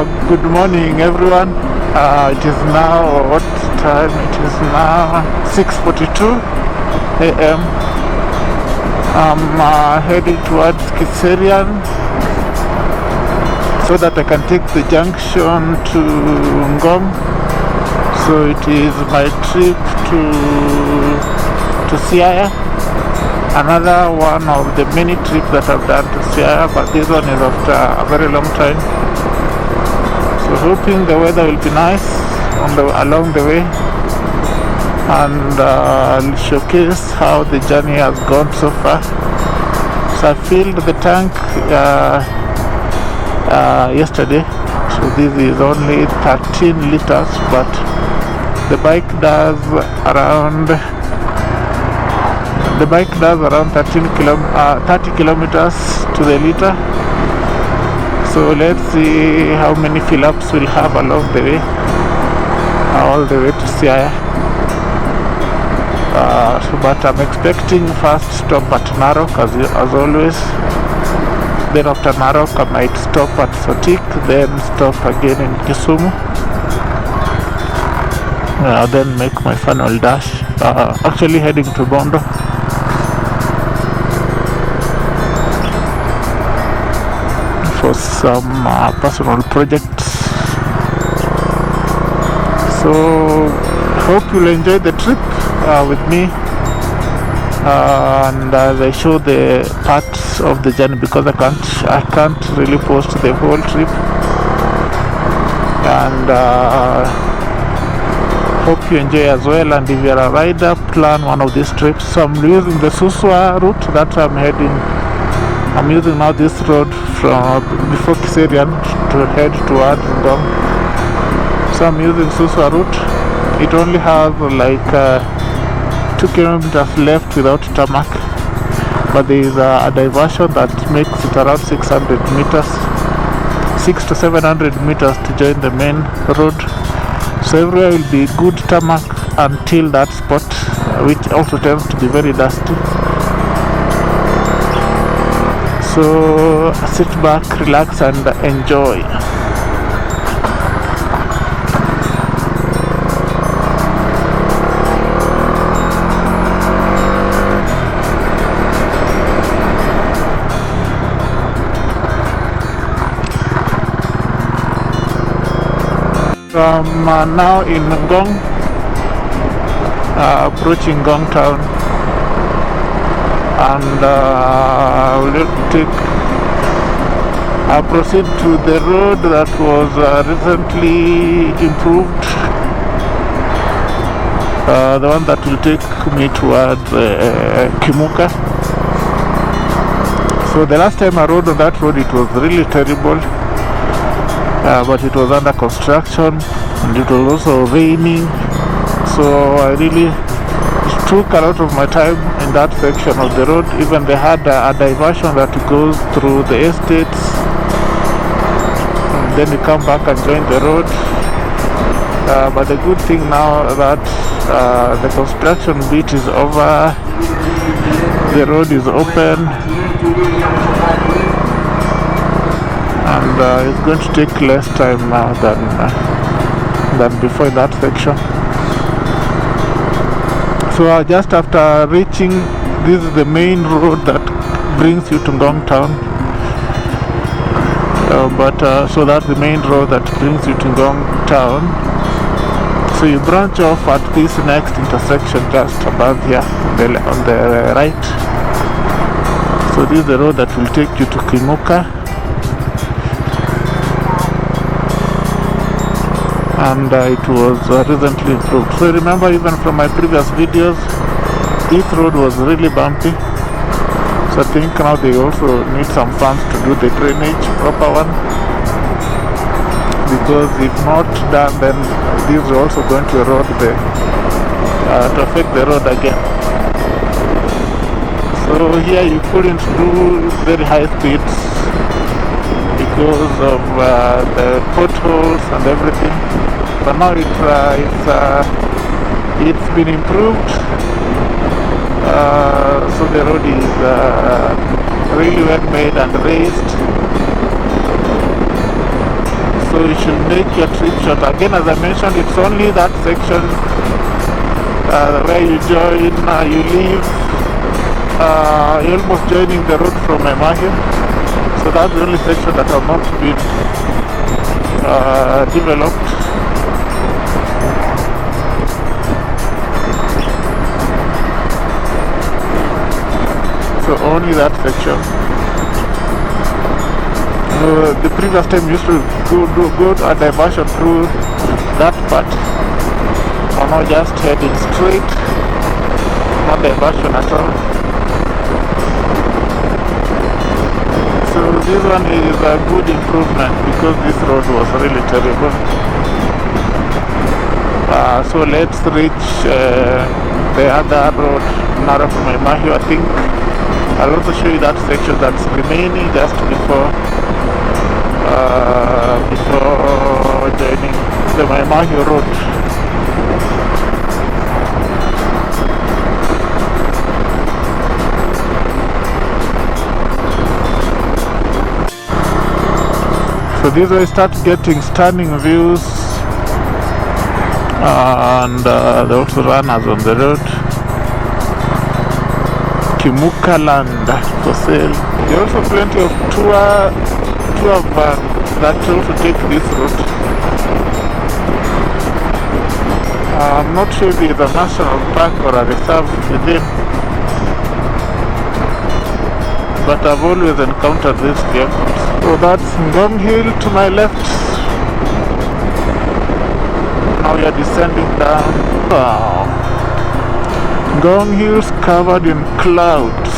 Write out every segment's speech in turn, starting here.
Good morning, everyone. It is now what time? It is now 6:42 a.m. I'm heading towards Kiserian so that I can take the junction to Ngong. So it is my trip to Siaya. Another one of the many trips that I've done to Siaya, but this one is after a very long time. So hoping the weather will be nice along the way, and I'll showcase how the journey has gone so far. So I filled the tank yesterday, so this is only 13 liters, but the bike does around 30 kilometers to the liter. So let's see how many fill-ups we'll have along the way, all the way to Siaya. But I'm expecting first stop at Narok as always. Then after Narok I might stop at Sotik, then stop again in Kisumu. Then make my final dash. Actually heading to Bondo. For some personal projects. So hope you'll enjoy the trip with me, and as I show the parts of the journey, because I can't really post the whole trip, and hope you enjoy as well. And if you're a rider, plan one of these trips. So I'm using the Suswa route that I'm using now this road from before Kiserian to head towards Ngong. So I'm using Suswa route. It only has like 2 kilometers left without tarmac, but there is a diversion that makes it around 600 meters, 600 to 700 meters to join the main road. So everywhere will be good tarmac until that spot, which also tends to be very dusty. So sit back, relax, and enjoy. I'm now in Ngong, approaching Ngong town, and I'll proceed to the road that was recently improved, the one that will take me towards Kimuka. So the last time I rode on that road, it was really terrible, but it was under construction and it was also raining, so I really took a lot of my time in that section of the road. Even they had a diversion that goes through the estates, and then you come back and join the road. But the good thing now that the construction bit is over, the road is open, and it's going to take less time now than before in that section. So just after reaching, this is the main road that brings you to Ngong town. So that's the main road that brings you to Ngong town. So you branch off at this next intersection just above here on the right. So this is the road that will take you to Kimuka. And it was recently improved. So remember, even from my previous videos, this road was really bumpy. So I think now they also need some funds to do the drainage, proper one, because if not done, then this is also going to erode to affect the road again. So here you couldn't do very high speeds because of the potholes and everything. But now it's been improved, so the road is really well made and raised. So so you should make your trip short. Again, as I mentioned, it's only that section where you join, you leave, you're almost joining the road from Emahia. So that's the only section that have not been developed. So only that section. The previous time we used to go a diversion through that part. Or not just heading straight, not diversion at all. So this one is a good improvement because this road was really terrible. So let's reach the other road, Narok from Emahia. I think I'll also show you that section that's remaining just before joining the Emahia road. So this way start getting stunning views, and there are also runners on the road. Kimuka land for sale. There are also plenty of tour vans that also take this route. I'm not sure if it's a national park or a reserve within, but I've always encountered these vehicles. So that's Ngong Hill to my left. Now we are descending down. Wow. Ngong Hill's covered in clouds.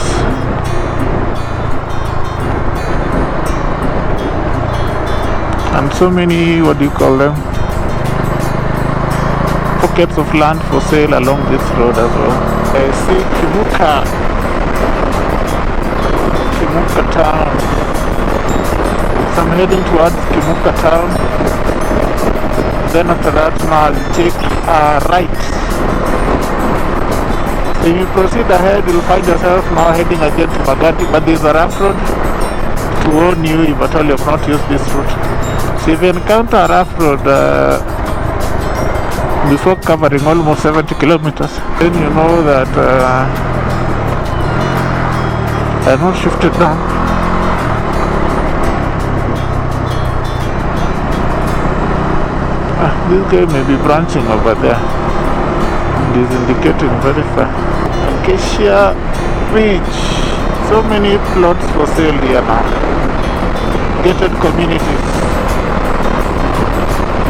And so many, what do you call them? Pockets of land for sale along this road as well. I see Kimuka town. So I'm heading towards Kimuka town. Then after that, now I'll take a right. So if you proceed ahead, you'll find yourself now heading again to Magadi, but there's a rough road to warn you if at all you have not used this route. So if you encounter a rough road before covering almost 70 kilometers, then you know that I'm not shifted down. This guy may be branching over there. It is indicating very far. Acacia Ridge. So many plots for sale here now. Gated communities.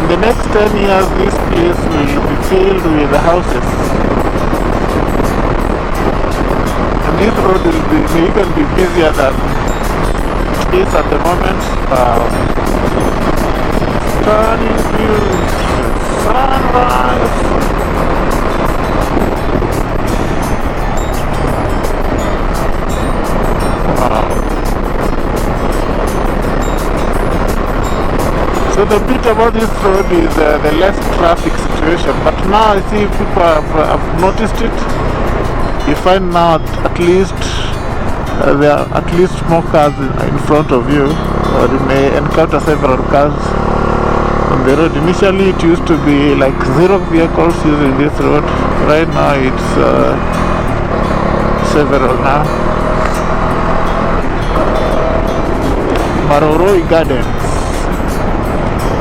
In the next 10 years, this place will be filled with houses. And this road will be even be busier than it is at the moment. Stunning views, sunrise. Wow. So the bit about this road is the less traffic situation, but now I see people have noticed it. You find now at least there are at least more cars in front of you, or you may encounter several cars on the road. Initially it used to be like 0 vehicles using this road. Right now it's several now. Maroroi Gardens.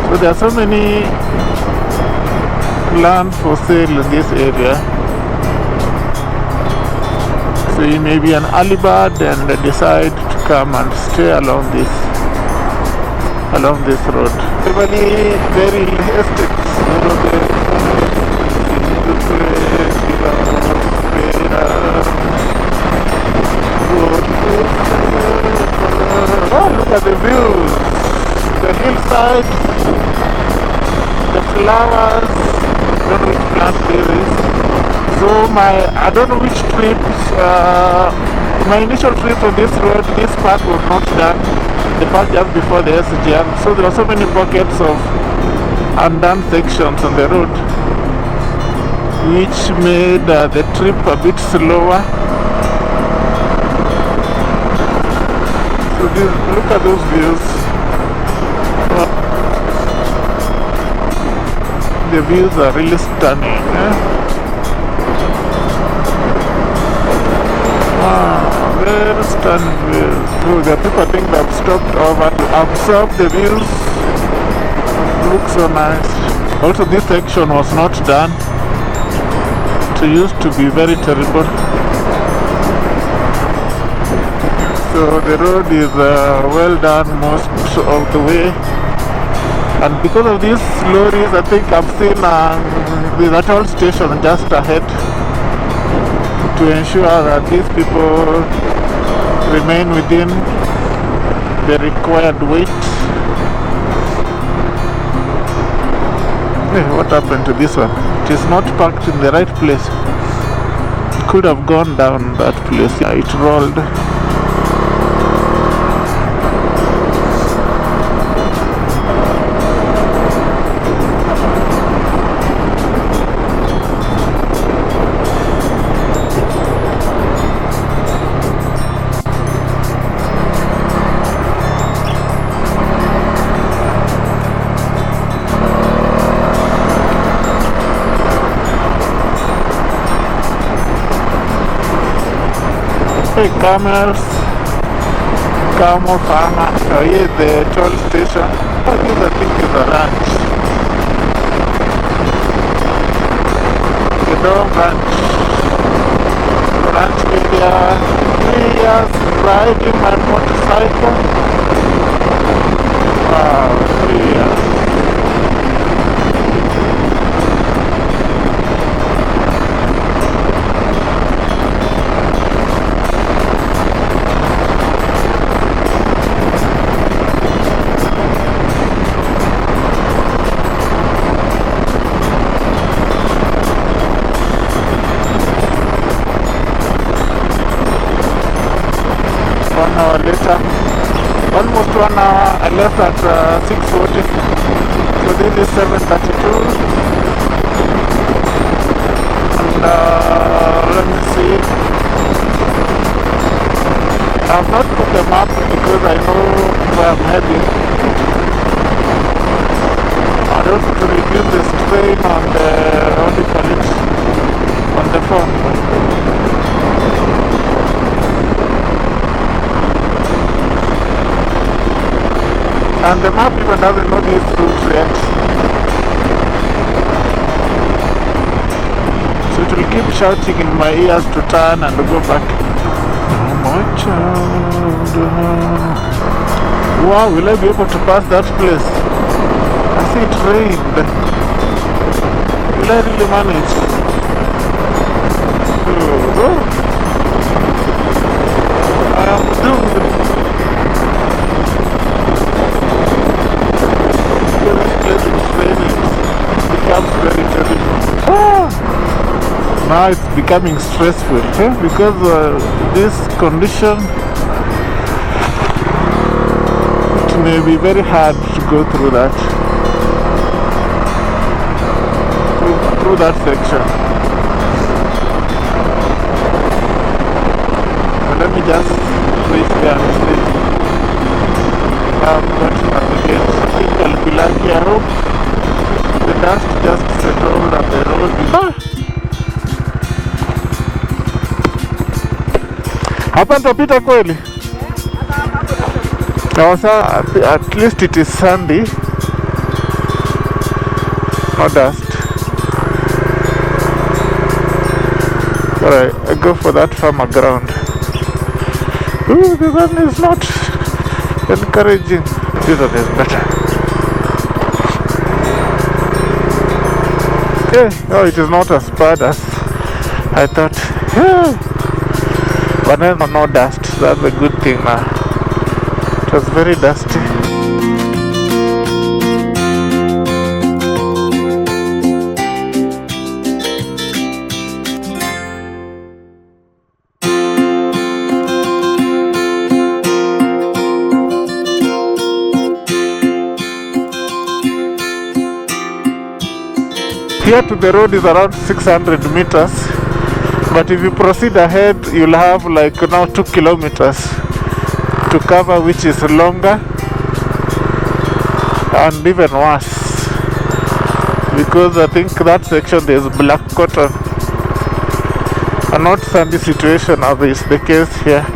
So there are so many land for sale in this area. So you may be an early bird and decide to come and stay along this road. Very estates. Oh, look at the views, the hillside, the flowers. I don't know which plant this is. So I don't know which trips, my initial trip on this road, this part was not done, the part just before the SGM. So there are so many pockets of undone sections on the road, which made the trip a bit slower. So look at those views. the views are really stunning. Wow, very stunning views. Oh, the people think they've stopped over to absorb the views. Looks so nice. Also, this section was not done. It used to be very terrible. So the road is well done most of the way. And because of these lorries, I think I've seen the toll station just ahead to ensure that these people remain within the required weight. Hey, what happened to this one? It is not parked in the right place. It could have gone down that place. Yeah, it rolled. Hey, camels, camel farmer. Oh, here's the toll station. Oh, this I think is a ranch. The dog ranch. Ranch area. 3 years riding my motorcycle. Wow, 3 years. Later, almost 1 hour. I left at 6:40, so this is 7:32. And let me see. I have not put the map because I know where I'm heading. I don't want to reduce the strain on the what do you call it, on the phone. And the map even doesn't know these routes yet. So it will keep shouting in my ears to turn and go back. Oh my child. Wow, will I be able to pass that place? I see it rained. Will I really manage? Oh. I am doomed. Very terrible. Now it's becoming stressful, because this condition, it may be very hard to go through that, through that section. But let me just reach there and see. I'm going to navigate. I think I'll be lucky. I hope the dust just settled on the road. Hapa nitapita kweli? Sasa at least it is sandy. No dust. Alright, I go for that farmer ground. Ooh, the one is not encouraging. This one is better. Okay, oh, it is not as bad as I thought. Yeah. But then no dust, that's a good thing now. It was very dusty. Here to the road is around 600 meters. But if you proceed ahead, you'll have like now 2 kilometers to cover, which is longer and even worse. because I think that section there's black cotton, and not sandy situation as is the case here.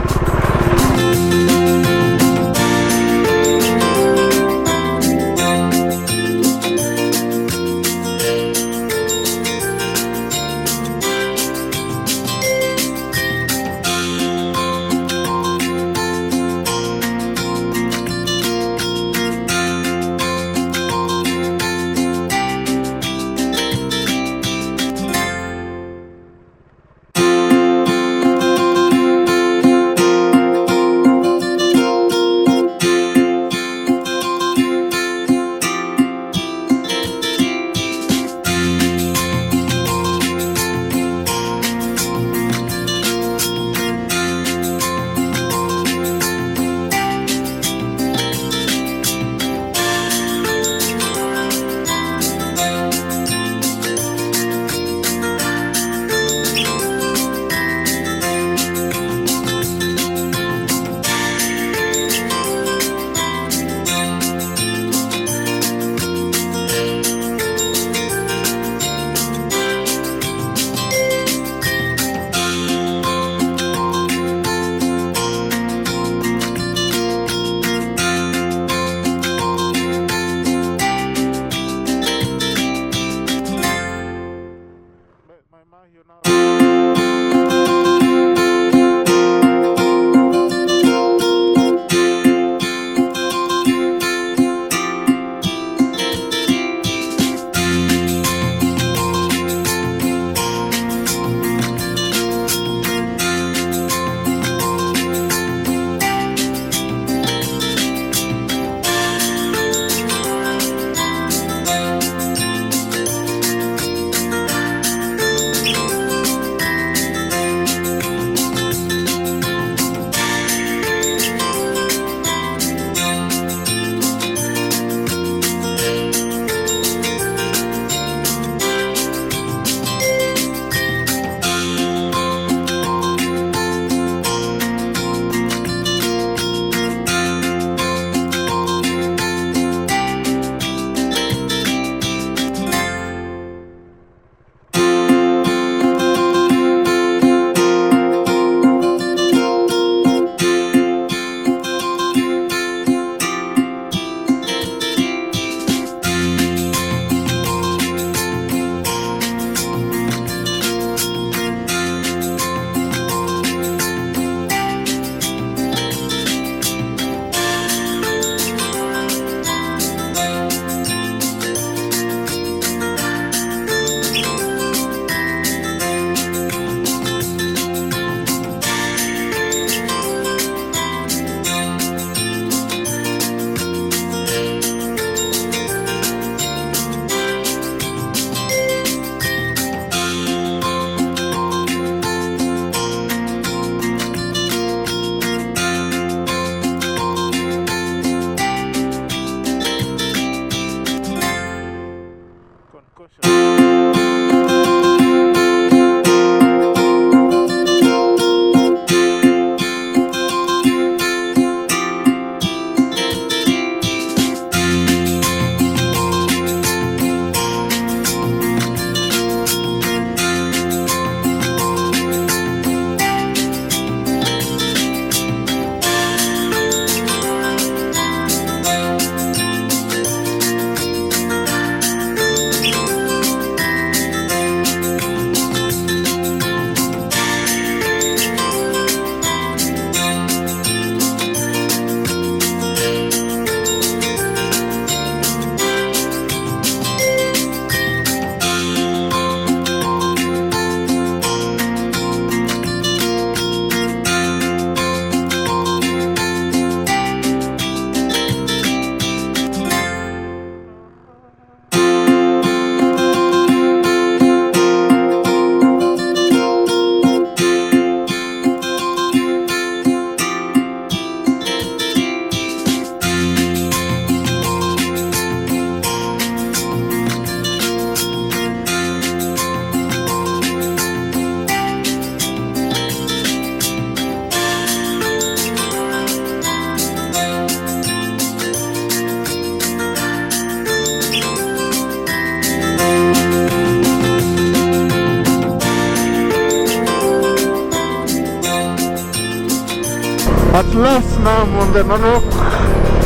At last now I'm on the Narok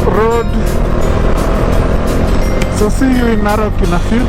road. So see you in Narok in a few.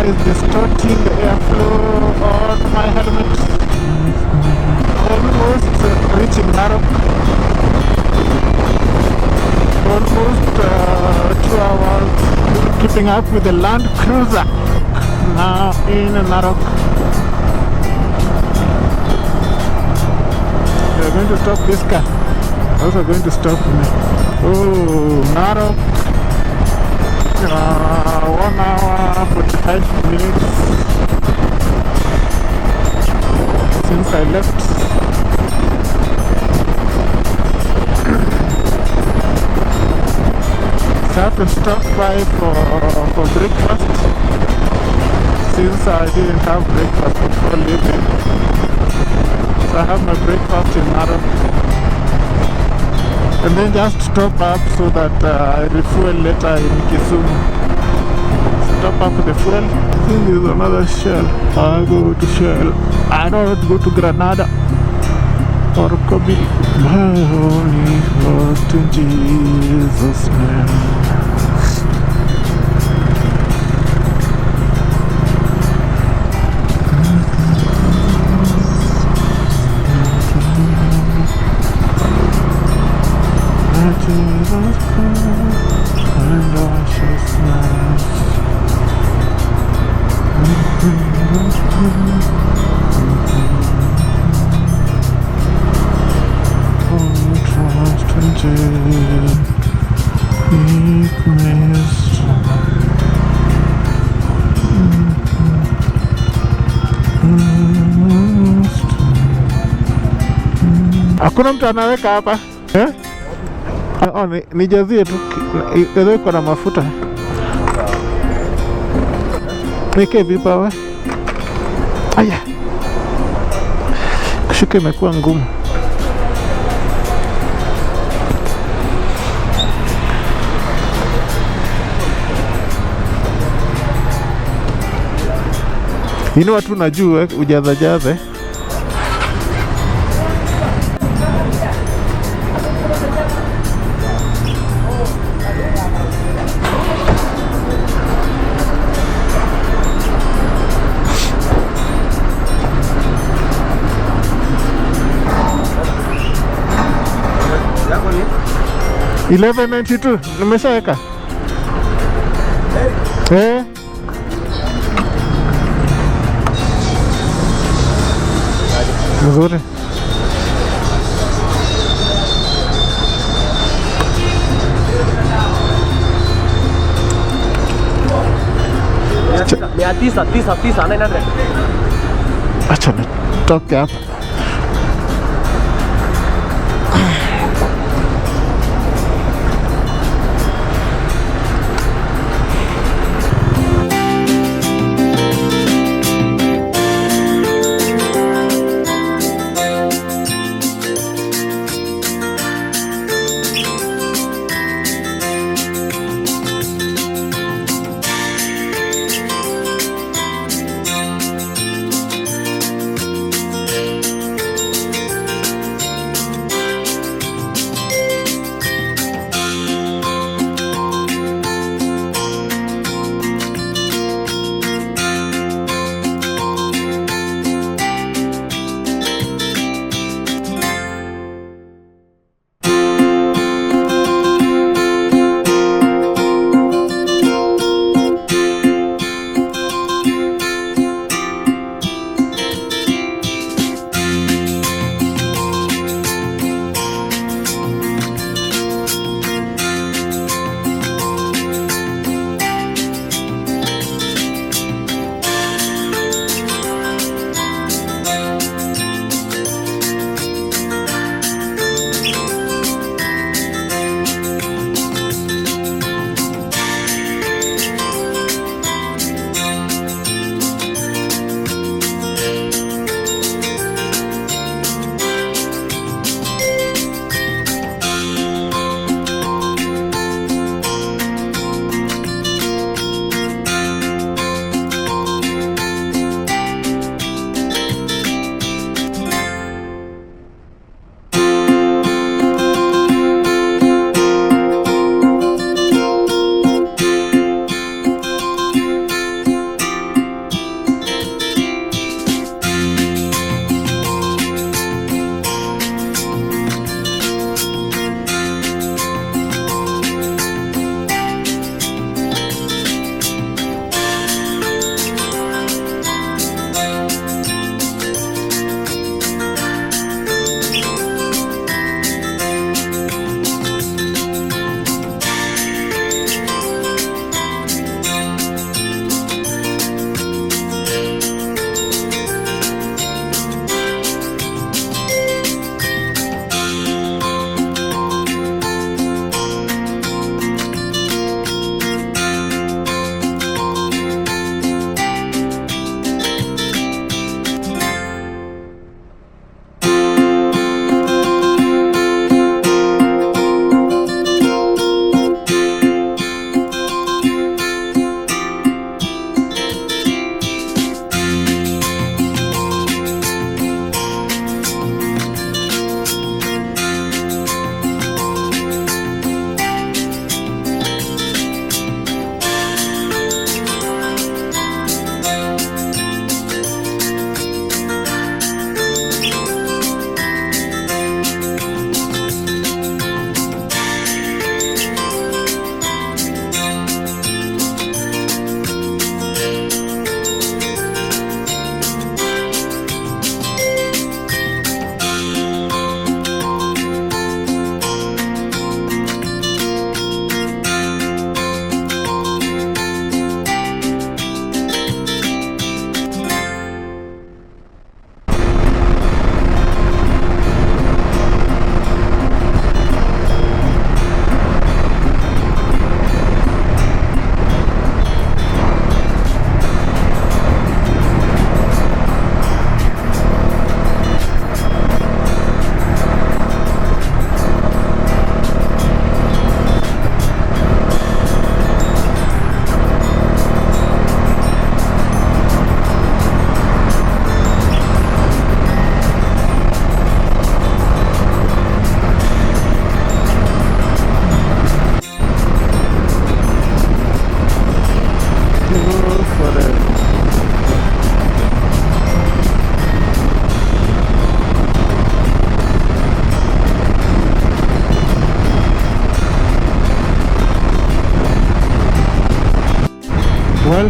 Is distorting the airflow on my helmet. Almost reaching Narok. Almost 2 hours. Keeping up with the Land Cruiser. Now in Narok. They're going to stop this car. Also going to stop me. Oh, Narok. 1 hour 45 minutes since I left. So I have to stop by for breakfast since I didn't have breakfast before leaving. So I have my breakfast in Narok. And then just stop up so that I refuel later in Kisumu. Stop up with the fuel. This is another Shell. I go to Shell. I don't go to Granada or Kobe. My only trust in Jesus' name. Jesus Christ and righteousness. Oh, trust in Jesus. Hakuna mtu anaweka hapa eh? Nijazie tu iko na mafuta. Nike vipa we. Aya, kushuka imekuwa ngumu. Inua tu na juu ujaze. $11.92 nimeshaweka. Nzuri. Tisa 900. Acha nitoke hapa.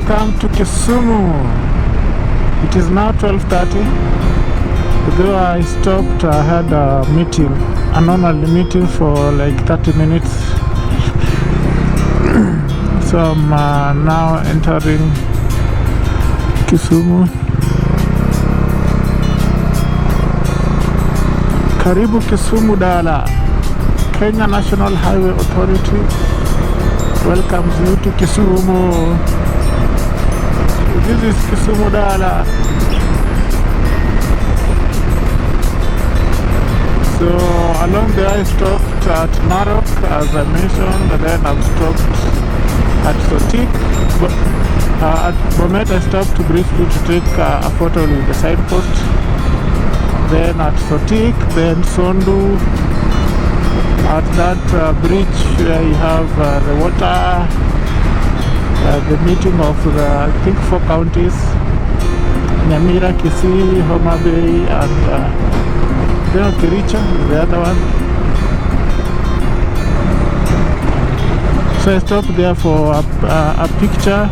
Welcome to Kisumu. It is now 12:30. Though I stopped, I had a meeting, a normal meeting for like 30 minutes. So I'm now entering Kisumu. Karibu Kisumu Dala. Kenya National Highway Authority welcomes you to Kisumu. This is Kisumu Dala. So along there I stopped at Narok, as I mentioned, and then I've stopped at Sotik. At Bomet I stopped briefly to take a photo with the signpost. Then at Sotik, then Sondu. At that bridge where you have the water, the meeting of the, I think, 4 counties, Nyamira, Kisii, Homa Bay, and then Kericho, the other one. So I stopped there for a picture.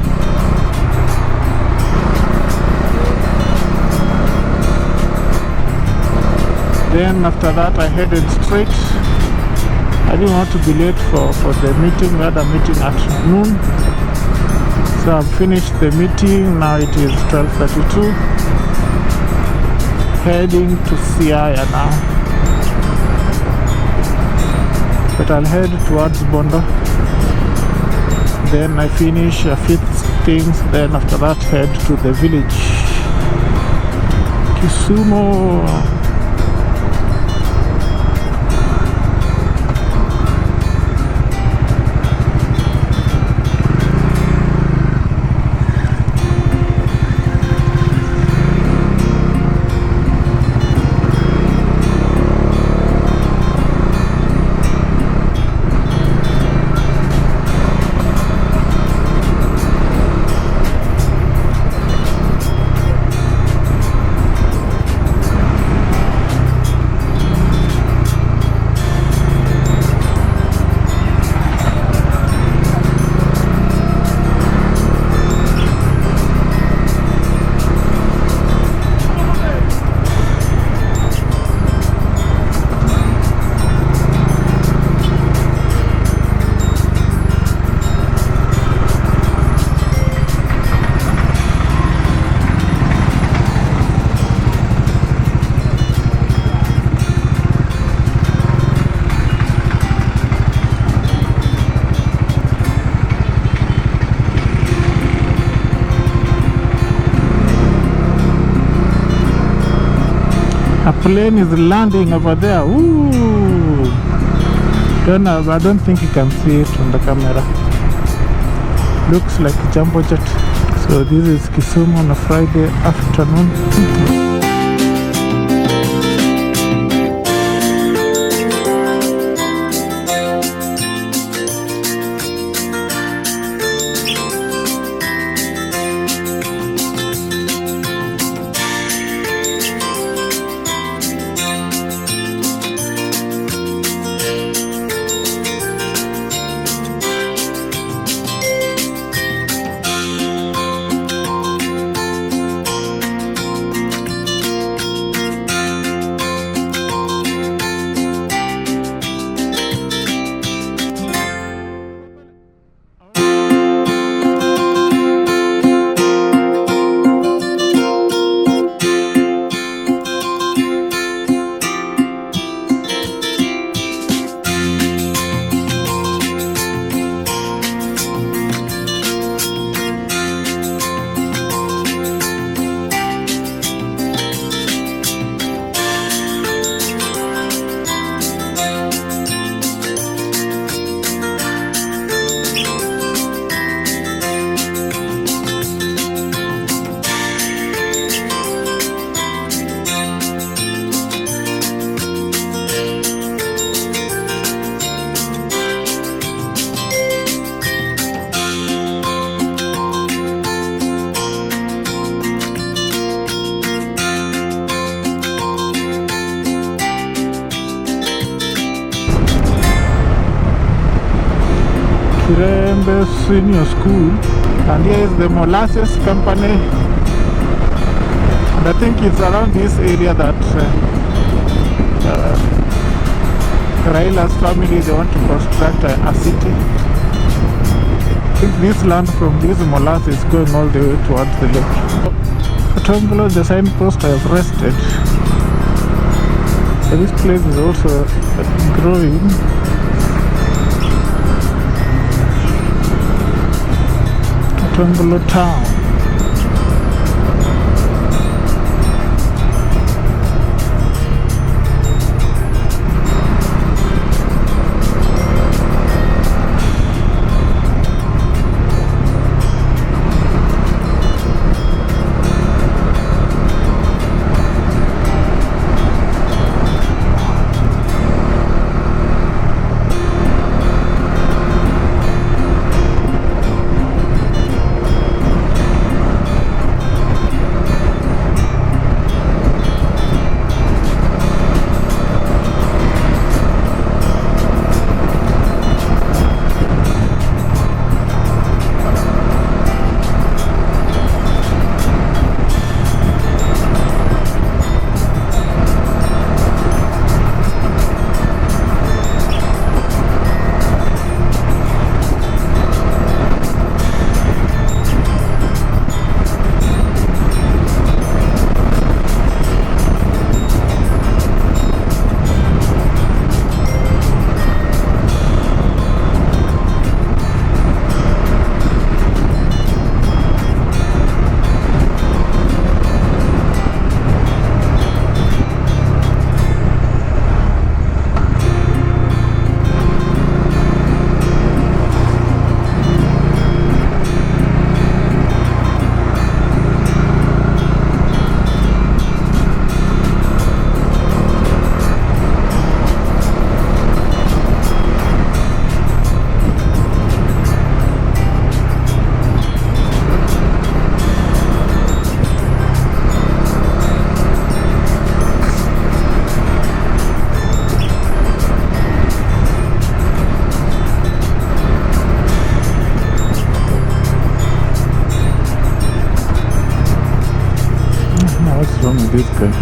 Then after that I headed straight. I didn't want to be late for the meeting. We had a meeting at noon. So I've finished the meeting. Now it is 12:32. Heading to Siaya now. But I'll head towards Bondo. Then I finish a few things. Then after that head to the village. Kisumu. A plane is landing over there. Ooh. I don't think you can see it on the camera. Looks like a jumbo jet. So this is Kisumu on a Friday afternoon. Kirembe Senior School And here is the molasses company. And I think it's around this area that Raila's family, they want to construct a city. I think this land from this molasses is going all the way towards the lake. Tongolo, the signpost has rested. So this place is also growing. Tongolo town. What's wrong with this guy?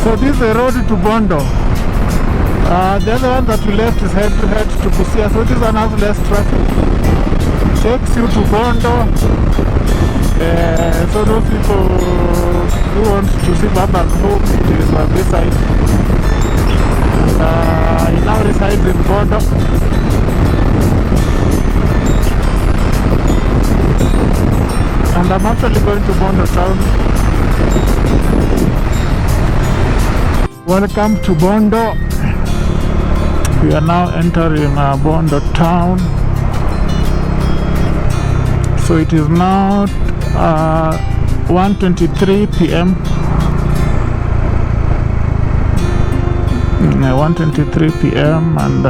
So this is the road to Bondo. The other one that we left is head to Busia. So this one has less traffic. Takes you to Bondo. So those people who want to see Baba's home, it is on this side. He now resides in Bondo. And I'm actually going to Bondo town. Welcome to Bondo. We are now entering Bondo town. So it is now 1:23 p.m. 1:23 p.m. and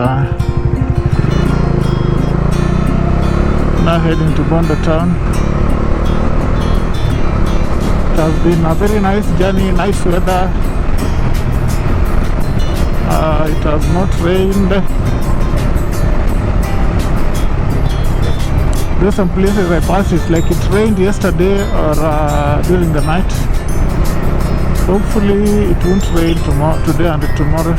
Now heading to Bondo town. It has been a very nice journey, nice weather. It has not rained. There's some places I passed, it's like it rained yesterday or during the night. Hopefully it won't rain today and tomorrow.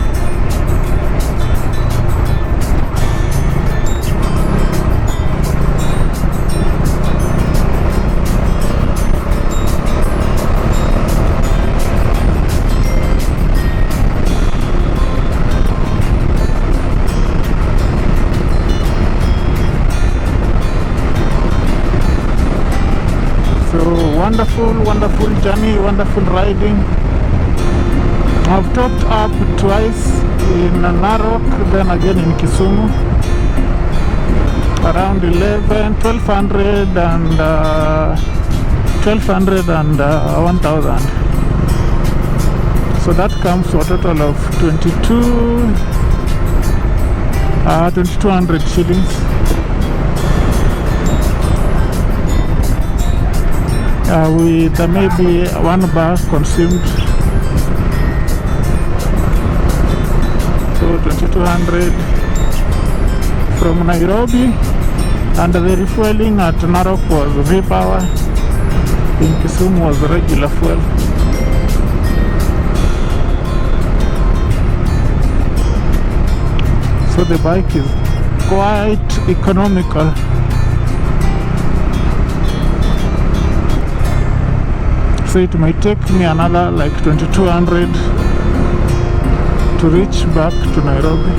Wonderful journey, wonderful riding. I've topped up twice in Narok, then again in Kisumu, around 1200 and 1000. So that comes to a total of 2200 shillings. There may be 1 bar consumed, so 2200 from Nairobi, and the refueling at Narok was V-Power, in Kisumu was regular fuel. So the bike is quite economical. So it might take me another like 2200 to reach back to Nairobi.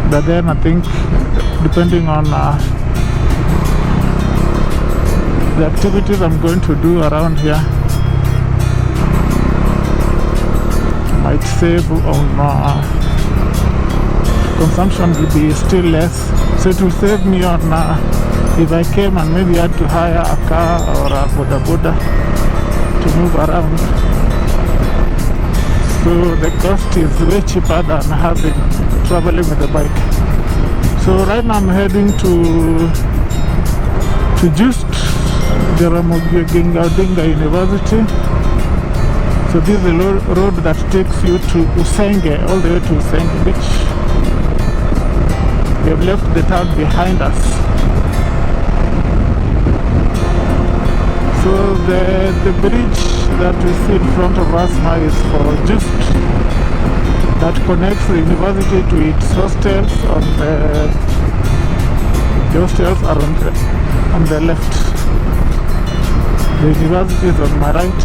But then I think, depending on the activities I'm going to do around here, I might save on consumption will be still less. So it will save me on if I came and maybe had to hire a car or a boda boda to move around. So the cost is way cheaper than traveling with the bike. So right now I'm heading to just Jaramogi Oginga Odinga University. So this is the road that takes you to Usenge, all the way to Usenge Beach. We have left the town behind us. So the bridge that we see in front of us now is for just that connects the university to its hostels. The hostels are on the left. The university is on my right.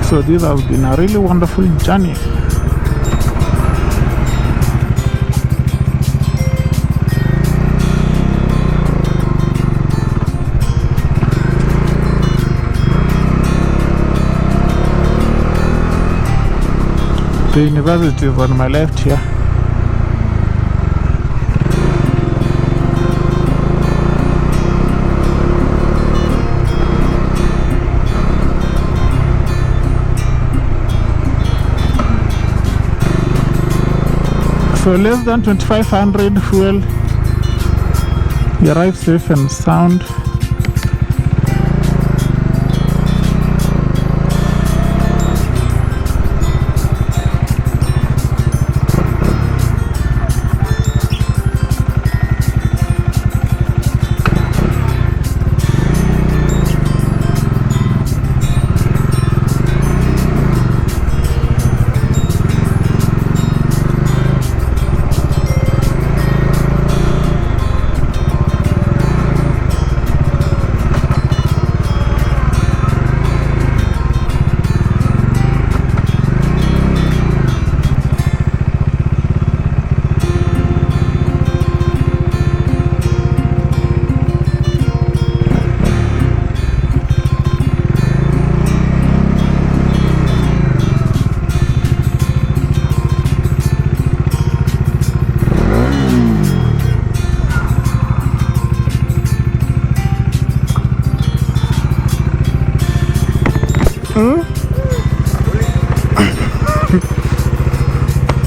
So this has been a really wonderful journey. The university is on my left here. So less than 2500 fuel, you arrive safe and sound.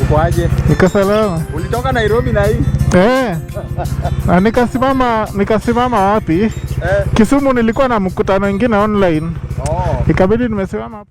Ukoaje? Niko salama. Ulitoka Nairobi na hii? Na nikasimama wapi? Kisumu nilikuwa na mkutano mwingine online. Ikabidi nimesimama.